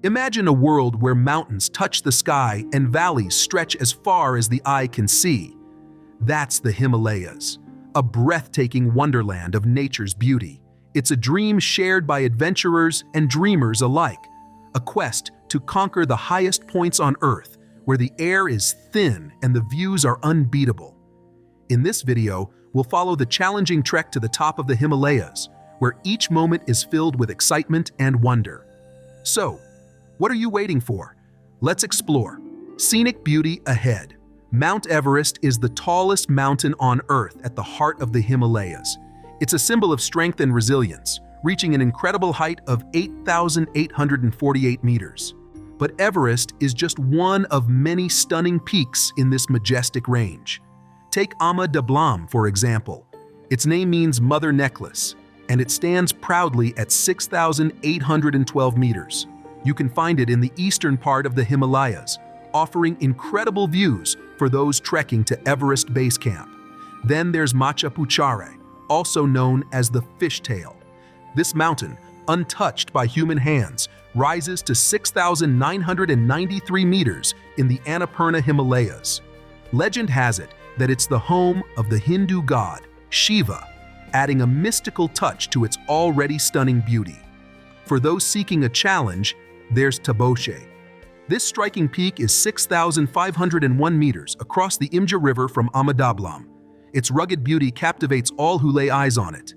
Imagine a world where mountains touch the sky and valleys stretch as far as the eye can see. That's the Himalayas, a breathtaking wonderland of nature's beauty. It's a dream shared by adventurers and dreamers alike, a quest to conquer the highest points on Earth, where the air is thin and the views are unbeatable. In this video, we'll follow the challenging trek to the top of the Himalayas, where each moment is filled with excitement and wonder. So, what are you waiting for? Let's explore. Scenic beauty ahead. Mount Everest is the tallest mountain on Earth at the heart of the Himalayas. It's a symbol of strength and resilience, reaching an incredible height of 8,848 meters. But Everest is just one of many stunning peaks in this majestic range. Take Dablam, for example. Its name means Mother Necklace, and it stands proudly at 6,812 meters. You can find it in the eastern part of the Himalayas, offering incredible views for those trekking to Everest Base Camp. Then there's Machapuchare, also known as the Fishtail. This mountain, untouched by human hands, rises to 6,993 meters in the Annapurna Himalayas. Legend has it that it's the home of the Hindu god, Shiva, adding a mystical touch to its already stunning beauty. For those seeking a challenge, there's Taboshe. This striking peak is 6,501 meters across the Imja River from Dablam. Its rugged beauty captivates all who lay eyes on it.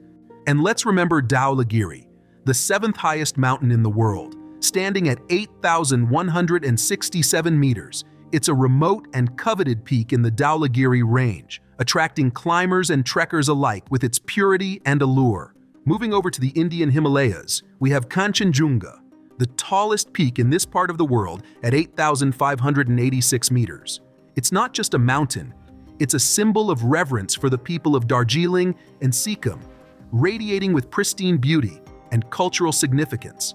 And let's remember Dhaulagiri, the seventh highest mountain in the world, standing at 8,167 meters. It's a remote and coveted peak in the Dhaulagiri range, attracting climbers and trekkers alike with its purity and allure. Moving over to the Indian Himalayas, we have Kanchenjunga, the tallest peak in this part of the world at 8,586 meters. It's not just a mountain, it's a symbol of reverence for the people of Darjeeling and Sikkim, radiating with pristine beauty and cultural significance.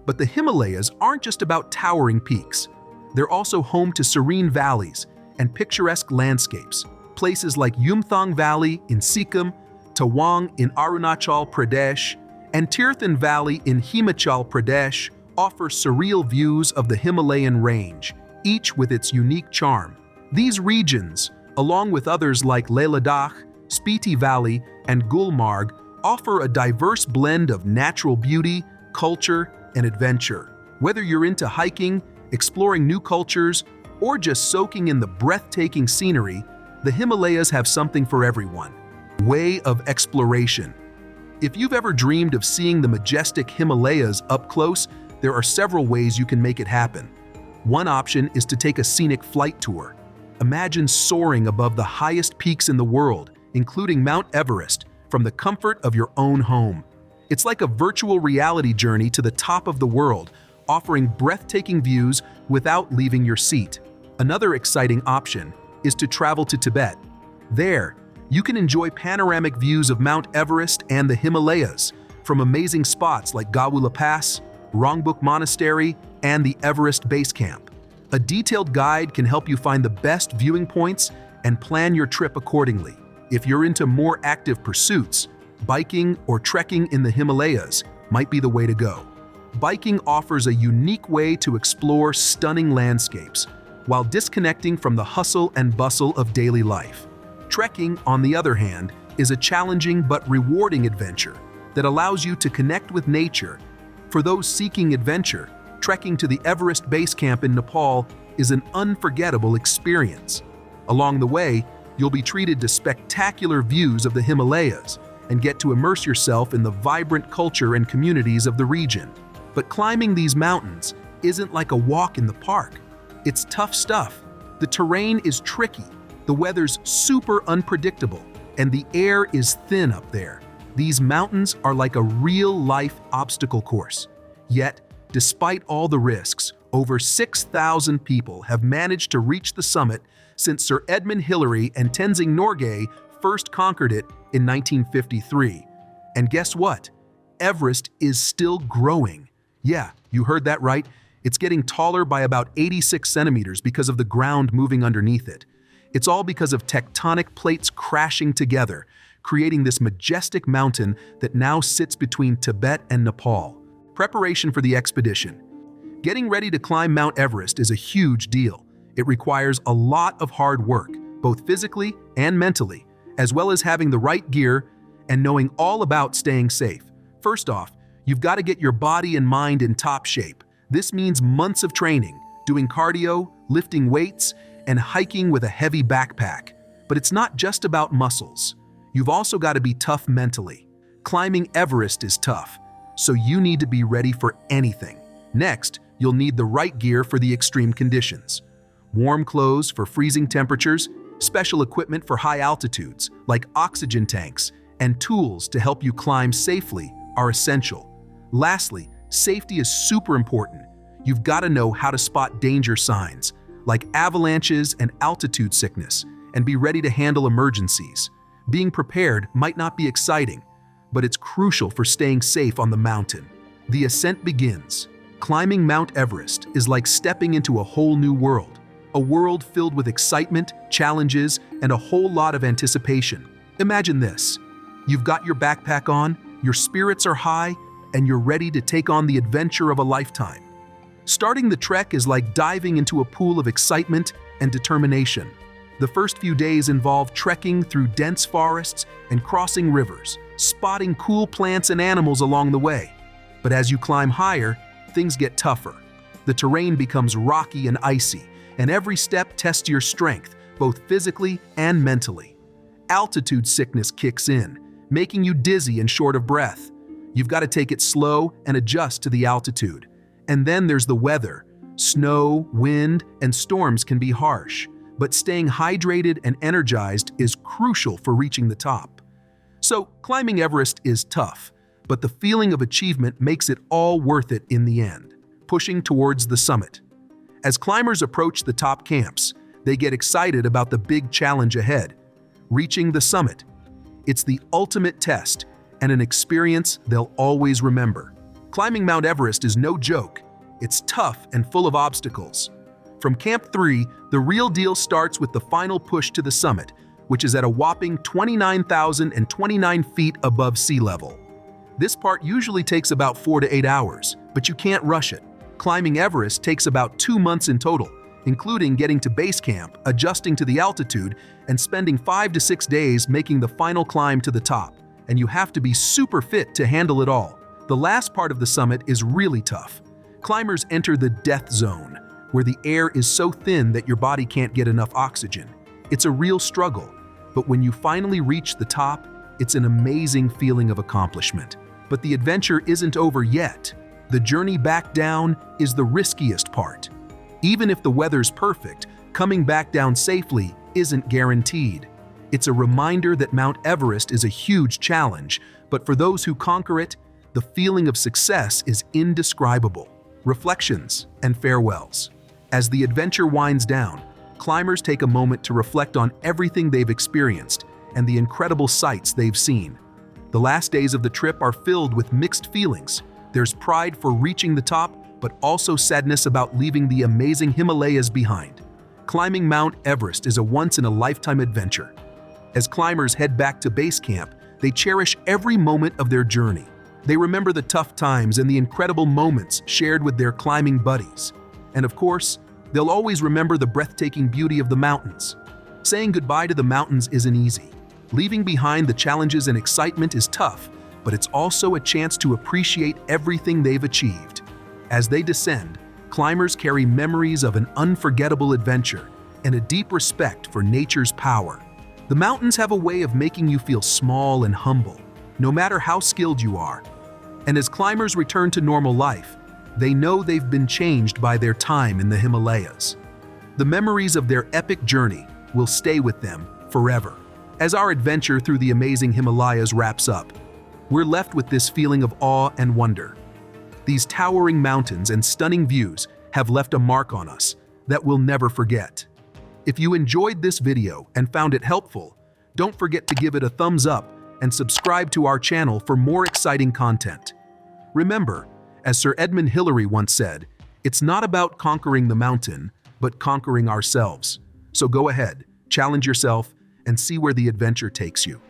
But the Himalayas aren't just about towering peaks. They're also home to serene valleys and picturesque landscapes. Places like Yumthang Valley in Sikkim, Tawang in Arunachal Pradesh, and Tirthan Valley in Himachal Pradesh offer surreal views of the Himalayan range, each with its unique charm. These regions, along with others like Leh Ladakh, Spiti Valley, and Gulmarg, offer a diverse blend of natural beauty, culture, and adventure. Whether you're into hiking, exploring new cultures, or just soaking in the breathtaking scenery, the Himalayas have something for everyone. Way of exploration. If you've ever dreamed of seeing the majestic Himalayas up close, there are several ways you can make it happen. One option is to take a scenic flight tour. Imagine soaring above the highest peaks in the world, including Mount Everest, from the comfort of your own home. It's like a virtual reality journey to the top of the world, offering breathtaking views without leaving your seat. Another exciting option is to travel to Tibet. There, you can enjoy panoramic views of Mount Everest and the Himalayas, from amazing spots like Gawula Pass, Rongbuk Monastery, and the Everest Base Camp. A detailed guide can help you find the best viewing points and plan your trip accordingly. If you're into more active pursuits, biking or trekking in the Himalayas might be the way to go. Biking offers a unique way to explore stunning landscapes while disconnecting from the hustle and bustle of daily life. Trekking, on the other hand, is a challenging but rewarding adventure that allows you to connect with nature. For those seeking adventure, trekking to the Everest Base Camp in Nepal is an unforgettable experience. Along the way, you'll be treated to spectacular views of the Himalayas and get to immerse yourself in the vibrant culture and communities of the region. But climbing these mountains isn't like a walk in the park. It's tough stuff. The terrain is tricky, the weather's super unpredictable, and the air is thin up there. These mountains are like a real-life obstacle course. Yet, despite all the risks, over 6,000 people have managed to reach the summit since Sir Edmund Hillary and Tenzing Norgay first conquered it in 1953. And guess what? Everest is still growing. Yeah, you heard that right. It's getting taller by about 86 centimeters because of the ground moving underneath it. It's all because of tectonic plates crashing together, creating this majestic mountain that now sits between Tibet and Nepal. Preparation for the expedition. Getting ready to climb Mount Everest is a huge deal. It requires a lot of hard work, both physically and mentally, as well as having the right gear and knowing all about staying safe. First off, you've got to get your body and mind in top shape. This means months of training, doing cardio, lifting weights, and hiking with a heavy backpack. But it's not just about muscles. You've also got to be tough mentally. Climbing Everest is tough, so you need to be ready for anything. Next, you'll need the right gear for the extreme conditions. Warm clothes for freezing temperatures, special equipment for high altitudes, like oxygen tanks, and tools to help you climb safely are essential. Lastly, safety is super important. You've got to know how to spot danger signs, like avalanches and altitude sickness, and be ready to handle emergencies. Being prepared might not be exciting, but it's crucial for staying safe on the mountain. The ascent begins. Climbing Mount Everest is like stepping into a whole new world, a world filled with excitement, challenges, and a whole lot of anticipation. Imagine this. You've got your backpack on, your spirits are high, and you're ready to take on the adventure of a lifetime. Starting the trek is like diving into a pool of excitement and determination. The first few days involve trekking through dense forests and crossing rivers, spotting cool plants and animals along the way. But as you climb higher, things get tougher. The terrain becomes rocky and icy, and every step tests your strength, both physically and mentally. Altitude sickness kicks in, making you dizzy and short of breath. You've got to take it slow and adjust to the altitude. And then there's the weather. Snow, wind, and storms can be harsh, but staying hydrated and energized is crucial for reaching the top. So, climbing Everest is tough, but the feeling of achievement makes it all worth it in the end. Pushing towards the summit. As climbers approach the top camps, they get excited about the big challenge ahead. Reaching the summit. It's the ultimate test and an experience they'll always remember. Climbing Mount Everest is no joke. It's tough and full of obstacles. From Camp 3, the real deal starts with the final push to the summit, which is at a whopping 29,029 feet above sea level. This part usually takes about 4 to 8 hours, but you can't rush it. Climbing Everest takes about 2 months in total, including getting to base camp, adjusting to the altitude, and spending 5 to 6 days making the final climb to the top. And you have to be super fit to handle it all. The last part of the summit is really tough. Climbers enter the death zone, where the air is so thin that your body can't get enough oxygen. It's a real struggle, but when you finally reach the top, it's an amazing feeling of accomplishment. But the adventure isn't over yet. The journey back down is the riskiest part. Even if the weather's perfect, coming back down safely isn't guaranteed. It's a reminder that Mount Everest is a huge challenge, but for those who conquer it, the feeling of success is indescribable. Reflections and farewells. As the adventure winds down, climbers take a moment to reflect on everything they've experienced and the incredible sights they've seen. The last days of the trip are filled with mixed feelings. There's pride for reaching the top, but also sadness about leaving the amazing Himalayas behind. Climbing Mount Everest is a once-in-a-lifetime adventure. As climbers head back to base camp, they cherish every moment of their journey. They remember the tough times and the incredible moments shared with their climbing buddies. And of course, they'll always remember the breathtaking beauty of the mountains. Saying goodbye to the mountains isn't easy. Leaving behind the challenges and excitement is tough, but it's also a chance to appreciate everything they've achieved. As they descend, climbers carry memories of an unforgettable adventure and a deep respect for nature's power. The mountains have a way of making you feel small and humble, no matter how skilled you are. And as climbers return to normal life, they know they've been changed by their time in the Himalayas. The memories of their epic journey will stay with them forever. As our adventure through the amazing Himalayas wraps up, we're left with this feeling of awe and wonder. These towering mountains and stunning views have left a mark on us that we'll never forget. If you enjoyed this video and found it helpful, don't forget to give it a thumbs up and subscribe to our channel for more exciting content. Remember, as Sir Edmund Hillary once said, it's not about conquering the mountain, but conquering ourselves. So go ahead, challenge yourself, and see where the adventure takes you.